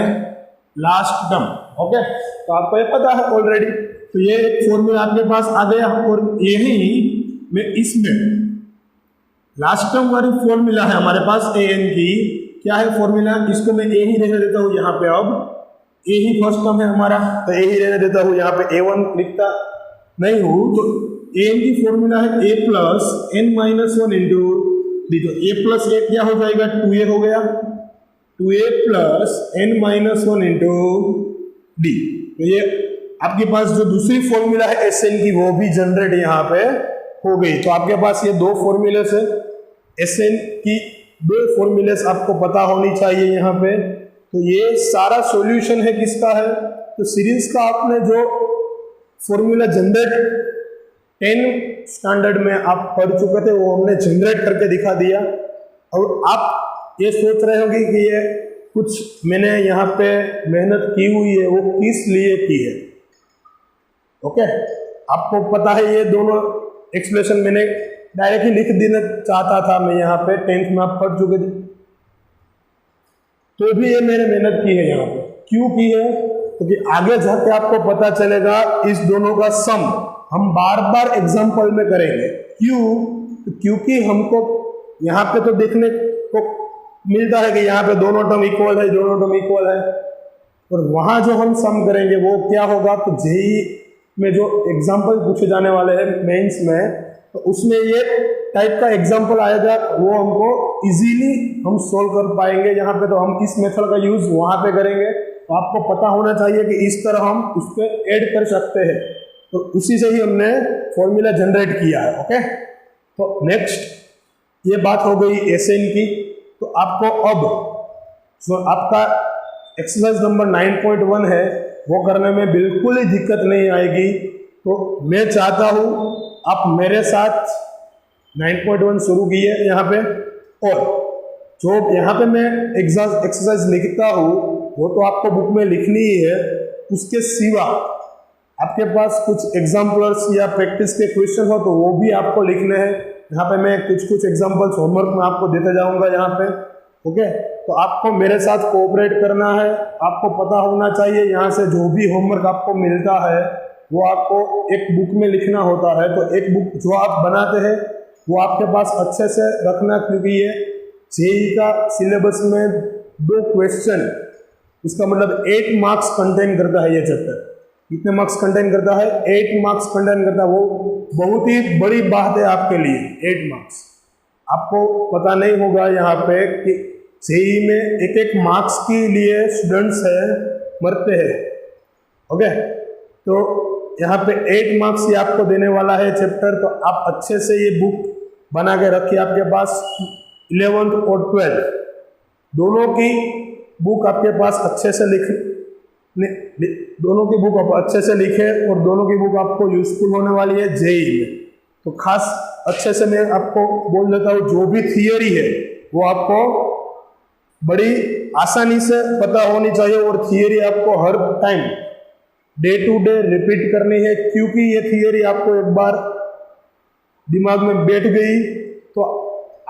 S1: Last term. ओके, तो आपको ये पता है ऑलरेडी। तो ये एक फॉर्मूला आपके पास आ गया, और यही मैं इसमें लास्ट टर्म वाली फॉर्मूला है हमारे पास an की। क्या है फॉर्मूला? इसको मैं a ही रहने देता हूँ यहाँ पे। अब a ही फर्स्ट टर्म है हमारा, तो a ही रहने देता हूँ यहाँ पे। a1 लिखता नहीं हूँ, तो an की फॉर्मूला है a plus n minus 1 into D. तो a प्लस a क्या हो जाएगा? 2a हो गया। 2a plus n minus 1 into D. तो ये आपके पास जो दूसरी फॉर्मूला है Sn की, वो भी जनरेट यहाँ पे हो गई। तो आपके पास ये 2 फॉर्मूले है। Sn की 2 फॉर्मूले आपको पता होनी चाहिए यहाँ पे। तो ये सारा सॉल्यूशन है किसका है? तो सीरीज का आपने जो फॉर्मूला जनरेट 10 स्टैंडर्ड में आप पढ़ चुके थे, वो हमने जनरेट करके दिखा दिया। और आप ये सोच रहे होंगे कि ये कुछ मैंने यहाँ पे मेहनत की हुई है, वो किस लिए की है? ओके, आपको पता है ये दोनों एक्सप्लेनेशन मैंने डायरेक्टली लिख देना चाहता था मैं यहाँ पे। 10th में आप पढ़ चुके थे, तो भी ये मैंने मेहनत की है यहाँ पे। क्यों की है? क्योंकि आगे जाके आपको पता चलेगा इस दोनों का सम हम बार बार एग्जाम्पल में करेंगे। क्यों? क्योंकि हमको यहाँ पे तो देखने को मिलता है कि यहाँ पे दोनों टर्म इक्वल है, दोनों टर्म इक्वल है, और वहां जो हम सम करेंगे वो क्या होगा? तो जेई में जो एग्जाम्पल पूछे जाने वाले हैं मेंस में, तो उसमें ये टाइप का एग्जाम्पल आएगा, वो हमको इजीली हम सोल्व कर पाएंगे। यहाँ पे तो हम इस मेथड का यूज वहां पे करेंगे। तो आपको पता होना चाहिए कि इस तरह हम उस पर ऐड कर सकते हैं। तो उसी से ही हमने फॉर्मूला जनरेट किया है। ओके, तो नेक्स्ट ये बात हो गई Sn की। तो आपको अब जो आपका एक्सरसाइज नंबर 9.1 है, वो करने में बिल्कुल ही दिक्कत नहीं आएगी। तो मैं चाहता हूँ आप मेरे साथ 9.1 शुरू किए यहाँ पे, और जो यहाँ पे मैं एक्सरसाइज लिखता हूँ वो तो आपको बुक में लिखनी ही है। उसके सिवा आपके पास कुछ एग्जाम्पल्स या प्रैक्टिस के क्वेश्चन हो तो वो भी आपको लिखने हैं। यहाँ पे मैं कुछ एग्जाम्पल्स होमवर्क में आपको देते जाऊंगा यहाँ पे। ओके, तो आपको मेरे साथ कोऑपरेट करना है। आपको पता होना चाहिए यहाँ से जो भी होमवर्क आपको मिलता है वो आपको एक बुक में लिखना होता है। तो एक बुक जो आप बनाते हैं वो आपके पास अच्छे से रखना, क्योंकि ये जेईई का सिलेबस में 2 क्वेश्चन, इसका मतलब 8 मार्क्स कंटेन करता है ये चैप्टर। कितने मार्क्स कंटेन करता है? 8 मार्क्स कंटेन करता है। वो बहुत ही बड़ी बात है आपके लिए, 8 मार्क्स। आपको पता नहीं होगा यहाँ पे कि जेईई में एक मार्क्स के लिए स्टूडेंट्स है मरते हैं। ओके, तो यहाँ पे 8 मार्क्स ही आपको देने वाला है चैप्टर। तो आप अच्छे से ये बुक बना के रखिए आपके पास। 11th और 12th दोनों की बुक आपके पास अच्छे से दोनों की बुक आप अच्छे से लिखे, और दोनों की बुक आपको यूजफुल होने वाली है जेईई में। तो खास अच्छे से मैं आपको बोल देता हूँ, जो भी थियरी है वो आपको बड़ी आसानी से पता होनी चाहिए, और थियरी आपको हर time day to day repeat करनी है। क्योंकि ये थियरी आपको एक बार दिमाग में बैठ गई तो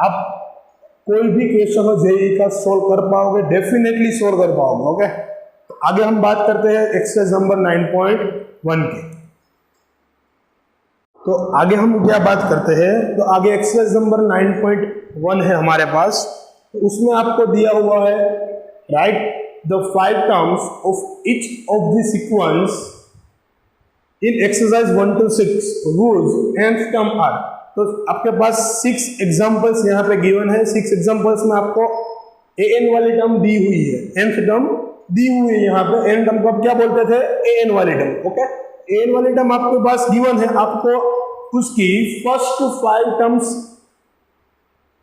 S1: आप कोई भी क्वेश्चन हो जेईई का सोल्व कर पाओगे, डेफिनेटली सोल्व कर पाओगे। ओके, तो आगे हम बात करते हैं एक्सरसाइज नंबर 9.1 की। तो आगे हम क्या बात करते हैं? तो आगे एक्सरसाइज नंबर 9.1 है हमारे पास। तो उसमें आपको दिया हुआ है write the 5 terms of each of the sequence in exercise 1 to 6 whose nth term are. तो आपके पास 6 एग्जांपल्स यहाँ पे गिवन है। 6 एग्जांपल्स में आपको an वाली टर्म दी हुई है, nth टर्म दी हुई है। यहाँ पे n टर्म को आप क्या बोलते थे? an वाली टर्म। ओके, an वाली टर्म आपके पास गिवन है। आपको उसकी फर्स्ट 5 टर्म्स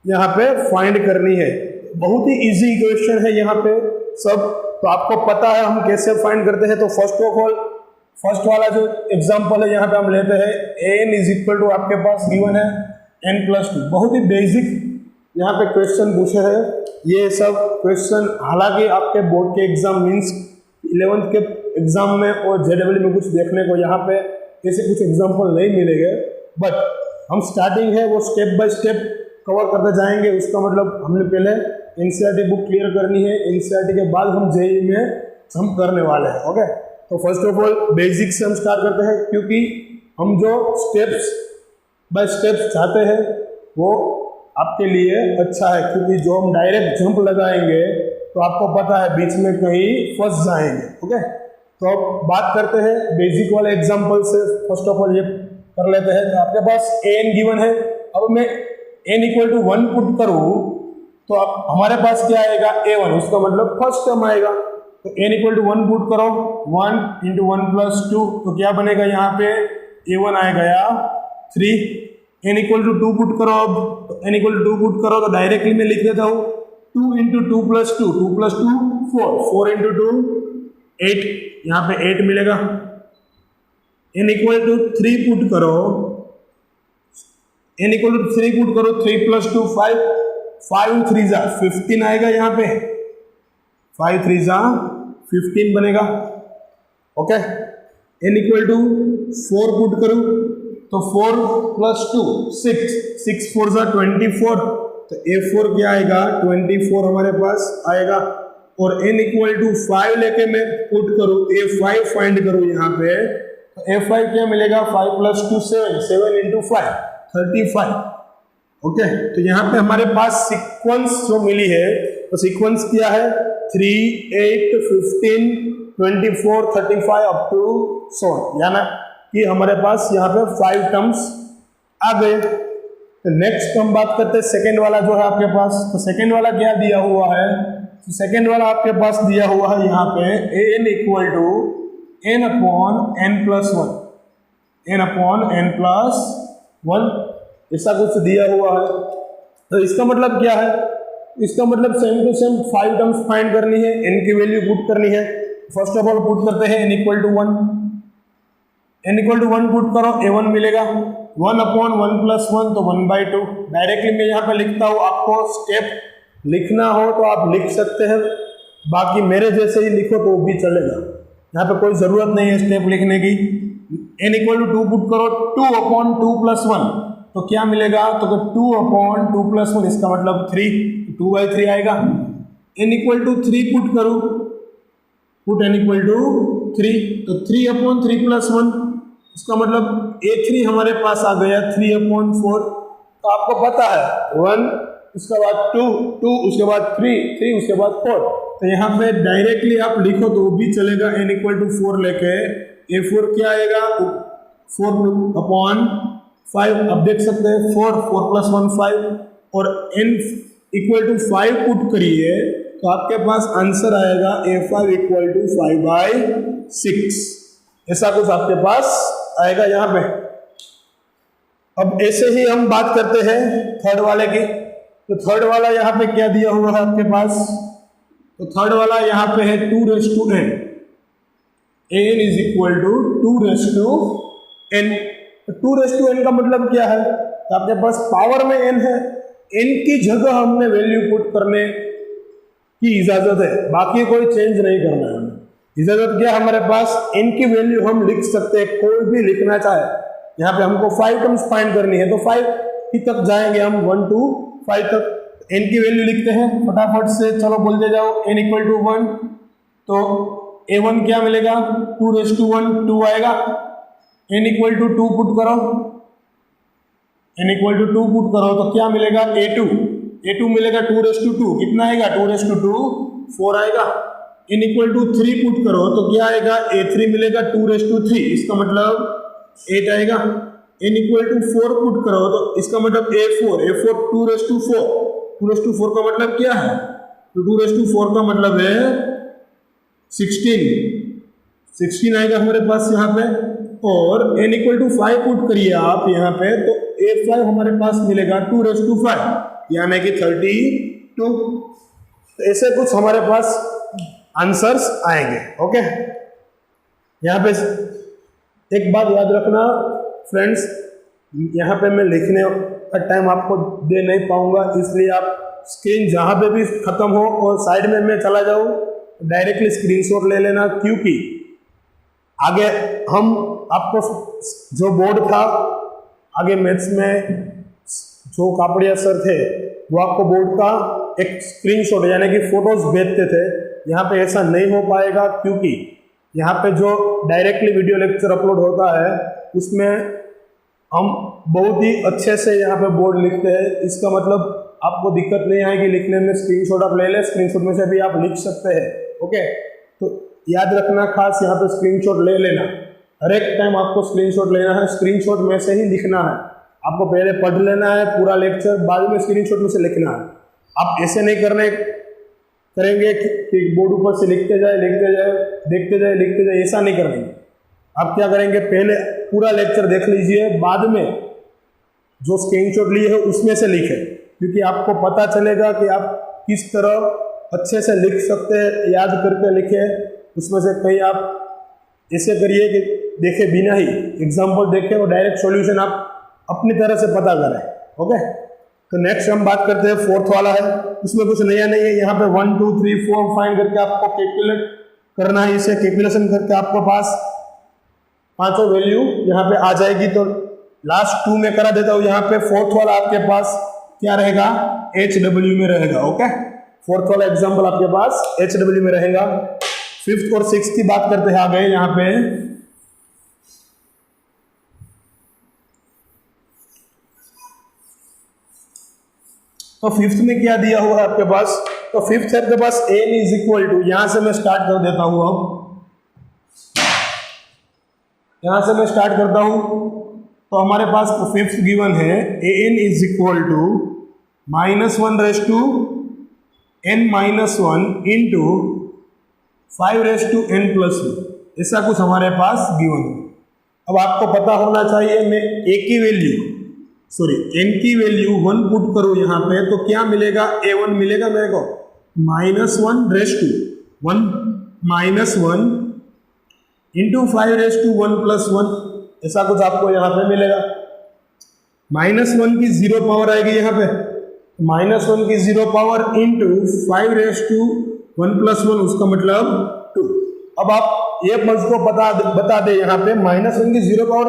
S1: यहाँ पे फाइंड करनी है। बहुत ही इजी इक्वेशन है यहाँ पे सब। तो आपको पता है हम कैसे फाइंड करते हैं। तो फर्स्ट ऑफ ऑल फर्स्ट वाला जो एग्जांपल है यहाँ पे हम लेते हैं n इज इक्वल टू आपके पास गिवन है n+2। बहुत ही बेसिक यहाँ पे क्वेश्चन पूछे हैं। ये सब क्वेश्चन हालांकि आपके बोर्ड के एग्जाम मीन्स 11th के एग्जाम में और JEE में कुछ देखने को यहाँ पे ऐसे कुछ एग्जाम्पल नहीं मिलेंगे, बट हम स्टार्टिंग है वो स्टेप बाय स्टेप कवर करते जाएंगे। उसका मतलब हमने पहले NCERT बुक क्लियर करनी है, NCERT के बाद हम JEE में हम करने वाले हैं। ओके, तो फर्स्ट ऑफ ऑल बेसिक से हम स्टार्ट करते हैं, क्योंकि हम जो स्टेप्स बाय स्टेप्स चाहते हैं वो आपके लिए अच्छा है, क्योंकि जो हम डायरेक्ट जंप लगाएंगे तो आपको पता है बीच में कहीं फंस जाएंगे। ओके, तो अब बात करते हैं बेसिक वाले एग्जाम्पल से। फर्स्ट ऑफ ऑल ये कर लेते हैं। तो आपके पास n गिवन है। अब मैं n इक्वल टू 1 पुट करूँ तो अब हमारे पास क्या आएगा a1, उसका मतलब फर्स्ट टर्म आएगा। तो n इक्वल टू 1 पुट करो, 1 इंटू 1+2, तो क्या बनेगा यहाँ पे a1 आएगा या 3। n इक्वल टू 2 पुट करो, अब तो n इक्वल टू 2 पुट करो तो डायरेक्टली मैं लिख देता हूँ 2 इंटू 2+2, 2+2 4, 4 इंटू 2 8, यहाँ पे 8 मिलेगा। n इक्वल टू 3 पुट करो, n इक्वल टू 3 पुट करो, 3+2 5, 5 3 जा 15 आएगा यहाँ पे, 5 3 जा 15 बनेगा। Okay, n equal to 4 put करूँ तो 4+2 6, 6 4 जा 24, तो a4 क्या आएगा 24 हमारे पास आएगा। और n इक्वल टू 5 लेके मैं पुट करूँ, a5 फाइंड करूँ यहाँ पे, तो a5 क्या मिलेगा 5+2 7, 7 इंटू 5 35। ओके, तो यहाँ पे हमारे पास सीक्वेंस जो मिली है तो सीक्वेंस क्या है 3 8 15 24 35 अप टू 100, यानी कि हमारे पास यहाँ पे 5 टर्म्स आ गए। तो नेक्स्ट हम बात करते हैं सेकेंड वाला जो है आपके पास। तो सेकेंड वाला क्या दिया हुआ है, तो सेकेंड वाला आपके पास दिया हुआ है यहाँ पे n equal to n/n+1, n/n+1 ऐसा कुछ दिया हुआ है। तो इसका मतलब क्या है, इसका मतलब same to same 5 terms find करनी है, n की वैल्यू पुट करनी है। फर्स्ट ऑफ ऑल पुट करते हैं n equal to 1, n equal to 1 put करो, a1 मिलेगा 1/1+1 तो 1/2। डायरेक्टली मैं यहाँ पे लिखता हूँ, आपको स्टेप लिखना हो तो आप लिख सकते हैं, बाकी मेरे जैसे ही लिखो तो भी चलेगा, यहाँ पे कोई ज़रूरत नहीं है स्टेप लिखने की। n इक्वल टू 2 पुट करो, 2/2+1 तो क्या मिलेगा, तो 2/2+1 इसका मतलब 3, 2/3 आएगा। n इक्वल टू 3 पुट करूँ, पुट n इक्वल टू 3 तो 3/3+1 इसका मतलब a3 हमारे पास आ गया 3/4। तो आपको पता है 1 उसके बाद 2 2 उसके बाद 3 3 उसके बाद 4, तो यहाँ पे डायरेक्टली आप लिखो तो भी चलेगा। n इक्वल टू 4 लेके a4 क्या आएगा 4/5, अब देख सकते हैं 4 4+1 5, और n इक्वल टू 5 पुट करिए तो आपके पास आंसर आएगा a5 इक्वल टू 5/6, ऐसा कुछ आपके पास आएगा यहाँ पे। अब ऐसे ही हम बात करते हैं थर्ड वाले की। तो थर्ड वाला यहाँ पे क्या दिया हुआ है आपके पास, तो थर्ड वाला यहाँ पे है 2n, n is equal to 2n। तो 2n का मतलब क्या है, तो आपके पास पावर में n है, n की जगह हमने वैल्यू पुट करने की इजाजत है, बाकी कोई चेंज नहीं करना है हमें। इजाजत क्या हमारे पास, n की वैल्यू हम लिख सकते हैं, कोई भी लिखना चाहे। यहाँ पे हमको 5 टर्म्स फाइंड करनी है तो 5 ही तक जाएंगे हम, 1 to 5 तक। n की वैल्यू लिखते हैं फटाफट से, चलो बोलते जाओ। n इक्वल टू 1 तो a1 क्या मिलेगा 2/1 2 आएगा। n इक्वल टू 2 पुट करो, n इक्वल टू 2 पुट करो तो क्या मिलेगा a2 मिलेगा 2/2, कितना आएगा 2/2 4 आएगा। n इक्वल टू 3 पुट करो तो क्या आएगा a3 मिलेगा 2/3, इसका मतलब 8 आएगा। n इक्वल टू 4 पुट करो तो इसका मतलब a4 2/4 का मतलब क्या है, तो 2/4 का मतलब है 16 आएगा हमारे पास यहाँ पे। और n इक्वल टू 5 पुट करिए आप यहाँ पे तो a5 हमारे पास मिलेगा 2/5 यानी कि 32 2। तो ऐसे कुछ हमारे पास आंसर्स आएंगे। ओके, यहाँ पे एक बात याद रखना फ्रेंड्स, यहाँ पे मैं लिखने का टाइम आपको दे नहीं पाऊंगा, इसलिए आप स्क्रीन जहाँ पे भी खत्म हो और साइड में मैं चला जाऊँ डायरेक्टली स्क्रीनशॉट ले लेना, क्योंकि आगे हम आपको जो बोर्ड था आगे मैथ्स में जो कापड़िया सर थे वो आपको बोर्ड का एक स्क्रीनशॉट यानी कि फोटोज भेजते थे। यहाँ पे ऐसा नहीं हो पाएगा, क्योंकि यहाँ पे जो डायरेक्टली वीडियो लेक्चर अपलोड होता है उसमें हम बहुत ही अच्छे से यहाँ पे बोर्ड लिखते हैं। इसका मतलब आपको दिक्कत नहीं आएगी लिखने में, स्क्रीनशॉट आप ले लें, स्क्रीनशॉट में से भी आप लिख सकते हैं। ओके, तो याद रखना खास यहाँ पे स्क्रीनशॉट ले लेना, हर एक टाइम आपको स्क्रीनशॉट लेना है, स्क्रीनशॉट में से ही लिखना है। आपको पहले पढ़ लेना है पूरा लेक्चर, बाद में स्क्रीनशॉट में से लिखना है। आप ऐसे नहीं करेंगे कि बोर्ड ऊपर से लिखते जाए देखते जाए लिखते जाए, ऐसा नहीं करेंगे। आप क्या करेंगे, पहले पूरा लेक्चर देख लीजिए, बाद में जो स्क्रीनशॉट लिए है उसमें से लिखें, क्योंकि आपको पता चलेगा कि आप किस तरह अच्छे से लिख सकते हैं, याद करके लिखें। उसमें से कहीं आप ऐसे करिए कि देखे बिना ही एग्जाम्पल देखें और डायरेक्ट सॉल्यूशन आप अपनी तरह से पता करें। ओके, तो नेक्स्ट हम बात करते हैं फोर्थ वाला है, उसमें कुछ नया नहीं है। यहाँ पे 1 2 3 4 फाइन करके आपको कैलकुलेट करना है, इसे कैलकुलेशन करके आपको पास पांचों वैल्यू यहाँ पे आ जाएगी। तो लास्ट 2 में करा देता हूँ, यहाँ पे फोर्थ वाला आपके पास क्या रहेगा, HW में रहेगा। ओके, फोर्थ वाला एग्जाम्पल आपके पास HW में रहेगा। फिफ्थ और सिक्स की बात करते हैं आगे। यहाँ पे तो फिफ्थ में क्या दिया हुआ है आपके पास, तो फिफ्थ है आपके पास n इज इक्वल टू, यहां से मैं स्टार्ट कर देता हूं। अब यहां से मैं स्टार्ट करता हूं, तो हमारे पास फिफ्थ गिवन है an is equal to -1 raise to n -1 into 5 raise to n + 1, ऐसा कुछ हमारे पास गिवन है। अब आपको पता होना चाहिए, मैं n की वैल्यू 1 पुट करूं यहाँ पे, तो क्या मिलेगा, a1 मिलेगा मेरे को, -1 raise to 1 -1 into 5 raise to 1 + 1, ऐसा कुछ आपको यहाँ पे मिलेगा। -1 की 0 पावर आएगी यहाँ पे, -1 की 0 पावर इंटू 5 रेस टू 1 + 1, उसका मतलब 2। अब आप ये मुझको बता दे यहाँ पे -1 की 0 पावर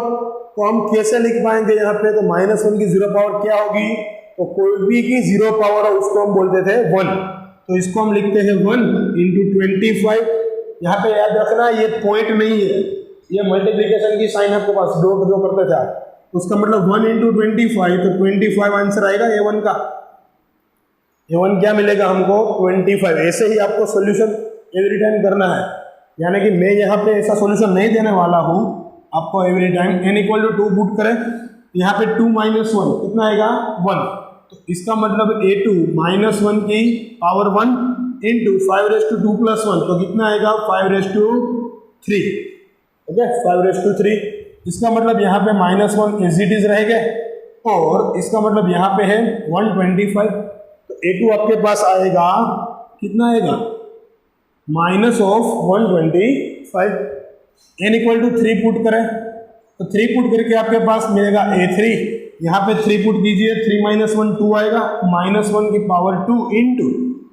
S1: तो हम कैसे लिख पाएंगे यहाँ पे, तो -1 की 0 पावर क्या होगी, तो कोई भी की 0 पावर है उसको हम बोलते थे 1, तो इसको हम लिखते हैं 1 इंटू 25। यहाँ पे याद रखना ये पॉइंट नहीं है, ये मल्टीप्लीकेशन की साइन आपके पास डॉट जो करते थे आप, उसका मतलब 1 इंटू 25, तो 25 आंसर आएगा a1 का। a1 क्या मिलेगा हमको, 25। ऐसे ही आपको सोल्यूशन एवरी टाइम करना है, यानी कि मैं यहाँ पे ऐसा सोल्यूशन नहीं देने वाला हूँ आपको every time. n equal to 2 put करें, यहाँ पे 2 - 1 कितना आएगा, 1, तो इसका मतलब a2 -1 की पावर 1 इंटू 5 रेस टू 2 + 1, तो कितना आएगा, 5 raise to 3। Okay, 5 raise to 3, इसका मतलब यहाँ पे -1 एज इट इज रहेगा, और इसका मतलब यहाँ पे है 125, तो a2 आपके पास आएगा, कितना आएगा, -125। n इक्वल टू 3 पुट करें, तो 3 पुट करके आपके पास मिलेगा a3, यहाँ पे 3 पुट कीजिए, 3 - 1 2 आएगा, -1 की power 2 into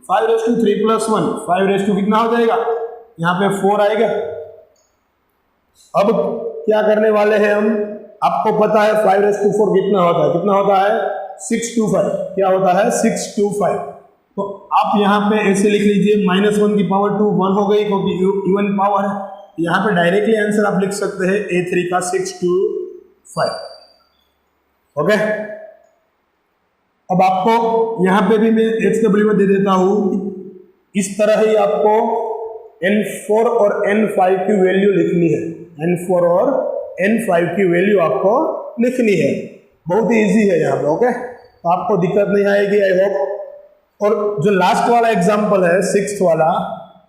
S1: 5 raise to 3 + 1, 5 raise to कितना हो जाएगा, यहाँ पे 4 आएगा। अब क्या करने वाले हैं हम, आपको पता है 5 रेस टू 4 कितना होता है 625, क्या होता है 625। तो आप यहाँ पे ऐसे लिख लीजिए, -1 की पावर 2 1 हो गई क्योंकि इवन पावर है, यहाँ पे डायरेक्टली आंसर आप लिख सकते हैं a3 का 625। ओके, अब आपको यहाँ पे भी मैं HW में दे देता हूँ, इस तरह ही आपको n4 और n5 की वैल्यू लिखनी है, n4 और n5 की वैल्यू आपको लिखनी है, बहुत ही ईजी है यहाँ पे। ओके, तो आपको दिक्कत नहीं आएगी आई होप। और जो लास्ट वाला एग्जाम्पल है 6th वाला,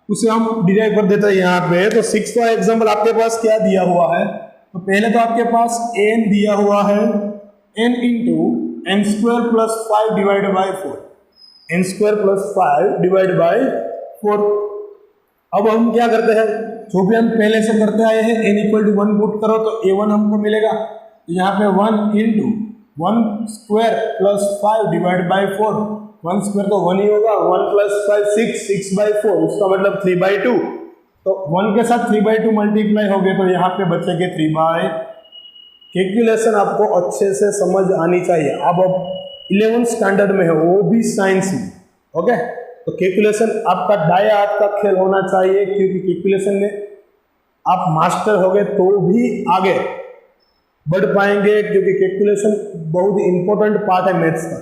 S1: उसे हम डिराइव कर देते हैं यहाँ पे। तो 6th वाला एग्जाम्पल आपके पास क्या दिया हुआ है, तो पहले तो आपके पास n दिया हुआ है, n into n² + 5 / 4, n square plus 5 divide by 4। अब हम क्या करते हैं, जो भी हम पहले से करते आए हैं, n इक्वल टू 1 पुट करो तो a1 हमको मिलेगा। यहाँ पे 1 into 1 square plus 5 divide by 4, 1 square तो 1 ही होगा, 1 प्लस 5 6, 6/4, उसका मतलब 3/2। तो 1 के साथ 3/2 मल्टीप्लाई हो गए तो यहाँ पे बचेंगे 3/। कैलकुलेशन आपको अच्छे से समझ आनी चाहिए। अब 11th स्टैंडर्ड में है, वो भी साइंस में, ओके। तो कैलकुलेशन आपका दाया हाथ का खेल होना चाहिए, क्योंकि कैलकुलेशन में आप मास्टर हो गए तो भी आगे बढ़ पाएंगे, क्योंकि कैलकुलेशन बहुत इंपॉर्टेंट पार्ट है मैथ्स का।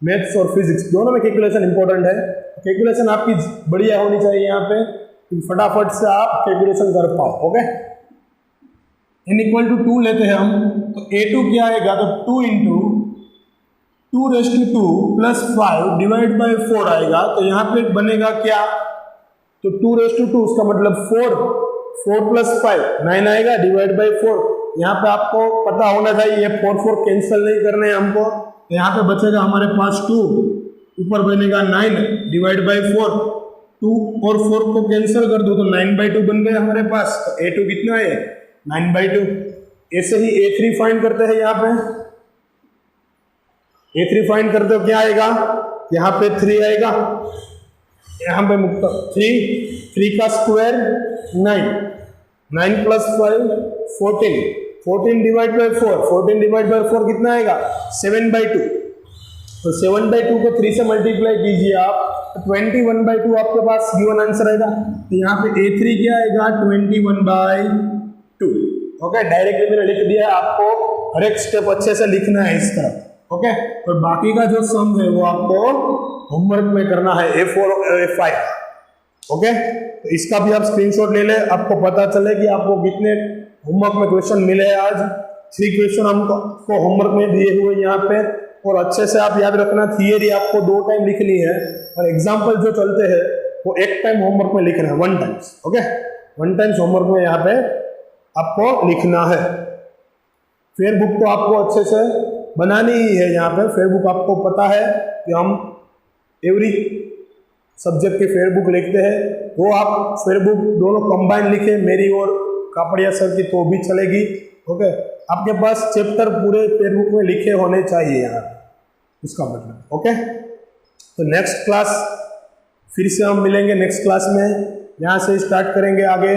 S1: मैथ्स और फिजिक्स दोनों में कैलकुलेशन इंपॉर्टेंट है। कैलकुलेशन आपकी बढ़िया होनी चाहिए यहाँ पे, फटाफट से आप कैलकुलेशन कर पाओ, ओके। n इक्वल टू 2 लेते हैं हम, तो a2 क्या आएगा, तो 2 इंटू 2 प्लस 5 डिवाइड बाय 4 आएगा। तो यहाँ पे बनेगा क्या, तो 2 उसका मतलब 4 प्लस 5 9 आएगा डिवाइड बाय 4। यहाँ पे आपको पता होना चाहिए ये 4 कैंसिल नहीं करने हैं हमको, तो यहाँ पे बचेगा हमारे पास 2, ऊपर बनेगा 9 डिवाइड बाय 4। 2 और 4 को कैंसिल कर दो तो 9/2 बन गए हमारे पास। तो a2 कितना है, 9/2। ऐसे ही a3 फाइंड करते हैं। यहाँ पे a3 फाइंड करते हो क्या आएगा, यहाँ पे 3 आएगा, यहाँ पे मुक्त 3 का स्क्वायर 9 प्लस 5 14 डिवाइड बाय 4 कितना आएगा, 7/2। तो 7/2 को 3 से मल्टीप्लाई कीजिए आप, 21/2 आपके पास गिवन आंसर आएगा। तो यहाँ पे a3 क्या आएगा, 21/2। ओके, डायरेक्टली मैंने लिख दिया है, आपको हर एक स्टेप अच्छे से लिखना है इस तरफ, ओके। और बाकी का जो सम है वो आपको होमवर्क में करना है, A4 और A5, ओके। तो इसका भी आप स्क्रीनशॉट ले ले, आपको पता चले कि आपको कितने होमवर्क में क्वेश्चन मिले हैं आज। 3 क्वेश्चन हमको होमवर्क में दिए हुए यहाँ पे, और अच्छे से आप याद रखना, थियरी आपको 2 टाइम लिखनी है, और एग्जाम्पल जो चलते हैं वो 1 टाइम होमवर्क में लिखना है, 1 टाइम्स, ओके। 1 टाइम्स होमवर्क में यहाँ पे आपको लिखना है। फेयर बुक तो आपको अच्छे से बनानी ही है। यहाँ पे फेयर बुक आपको पता है कि हम एवरी सब्जेक्ट के फेयर बुक लिखते हैं, वो आप फेयर बुक दोनों कंबाइन लिखे, मेरी और कापड़िया सर की, तो भी चलेगी, ओके। आपके पास चैप्टर पूरे फेयर बुक में लिखे होने चाहिए यहाँ, उसका मतलब, ओके। तो नेक्स्ट क्लास फिर से हम मिलेंगे नेक्स्ट क्लास में, यहाँ से स्टार्ट करेंगे आगे,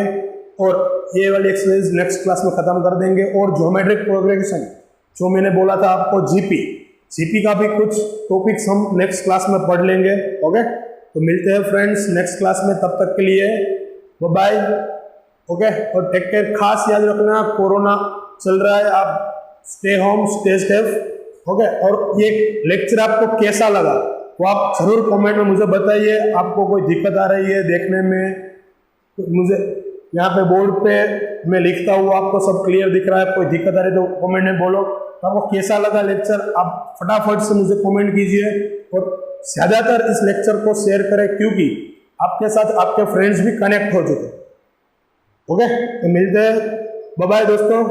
S1: और ये वाली एक्सरसाइज नेक्स्ट क्लास में ख़त्म कर देंगे। और ज्योमेट्रिक प्रोग्रेशन जो मैंने बोला था आपको, जीपी का भी कुछ टॉपिक्स हम नेक्स्ट क्लास में पढ़ लेंगे, ओके। तो मिलते हैं फ्रेंड्स नेक्स्ट क्लास में, तब तक के लिए बाय, ओके। और टेक केयर, खास याद रखना कोरोना चल रहा है, आप stay home stay safe, okay. और ये लेक्चर आपको कैसा लगा वो आप जरूर कमेंट में मुझे बताइए। आपको कोई दिक्कत आ रही है देखने में, तो मुझे यहाँ पे बोर्ड पे मैं लिखता हूँ, आपको सब क्लियर दिख रहा है, कोई दिक्कत आ रही है तो कमेंट में बोलो। तो आपको कैसा लगा लेक्चर, आप फटाफट से मुझे कमेंट कीजिए, और ज़्यादातर इस लेक्चर को शेयर करें, क्योंकि आपके साथ आपके फ्रेंड्स भी कनेक्ट हो चुके, ओके। तो मिलते हैं, बाय बाय दोस्तों।